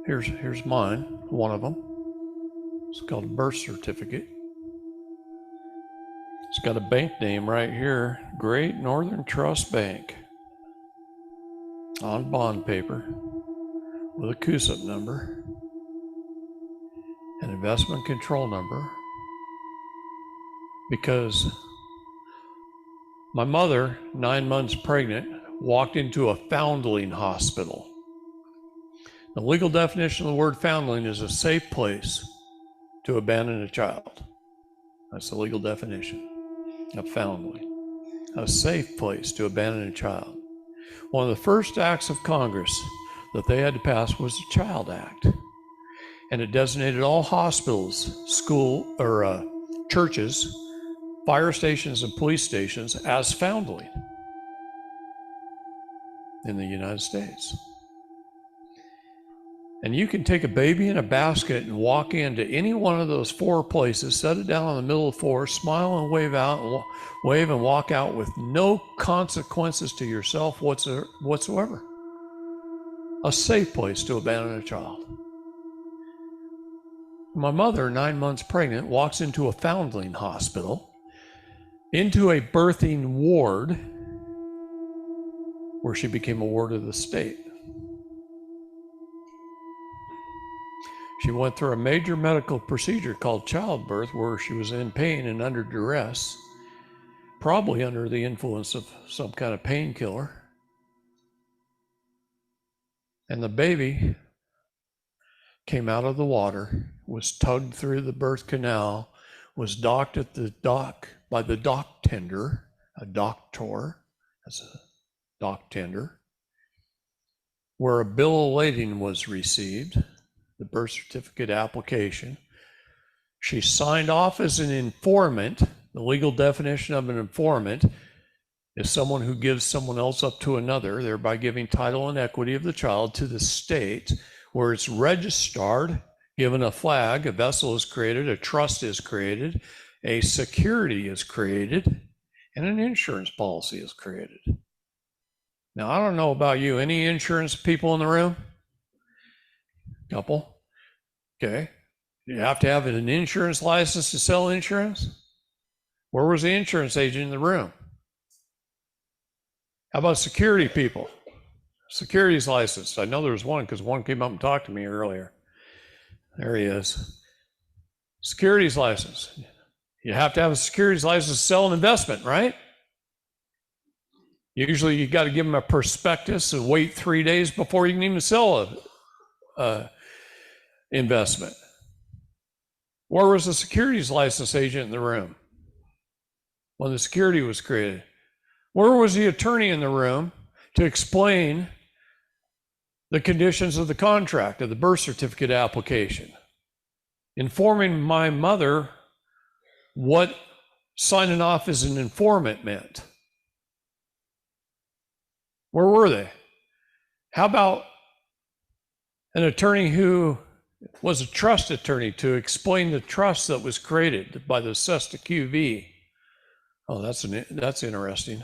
Here's mine, one of them. It's called a birth certificate. It's got a bank name right here, Great Northern Trust Bank, on bond paper with a CUSIP number, an investment control number, because my mother, 9 months pregnant, walked into a foundling hospital. The legal definition of the word foundling is a safe place to abandon a child. That's the legal definition of foundling. A safe place to abandon a child. One of the first acts of Congress that they had to pass was the Child Act. And it designated all hospitals, school, or churches, fire stations, and police stations as foundling in the United States. And you can take a baby in a basket and walk into any one of those 4 places, set it down in the middle of the floor, smile and wave and walk out with no consequences to yourself whatsoever. A safe place to abandon a child. My mother, 9 months pregnant, walks into a foundling hospital, into a birthing ward, where she became a ward of the state. She went through a major medical procedure called childbirth, where she was in pain and under duress, probably under the influence of some kind of painkiller. And the baby came out of the water, was tugged through the birth canal, was docked at the dock by the dock tender, a doctor, that's a dock tender, where a bill of lading was received, the birth certificate application. She signed off as an informant. The legal definition of an informant is someone who gives someone else up to another, thereby giving title and equity of the child to the state, where it's registered, given a flag, a vessel is created, a trust is created, a security is created, and an insurance policy is created. Now, I don't know about you. Any insurance people in the room? Couple? Okay. You have to have an insurance license to sell insurance? Where was the insurance agent in the room? How about security people? Securities license. I know there was one because one came up and talked to me earlier. There he is. Securities license. You have to have a securities license to sell an investment, right? Usually you got to give them a prospectus and wait 3 days before you can even sell a investment. Where was the securities license agent in the room when the security was created? Where was the attorney in the room to explain the conditions of the contract, of the birth certificate application, informing my mother what signing off as an informant meant? Where were they? How about an attorney who was a trust attorney to explain the trust that was created by the SESTA QV? Oh, that's interesting.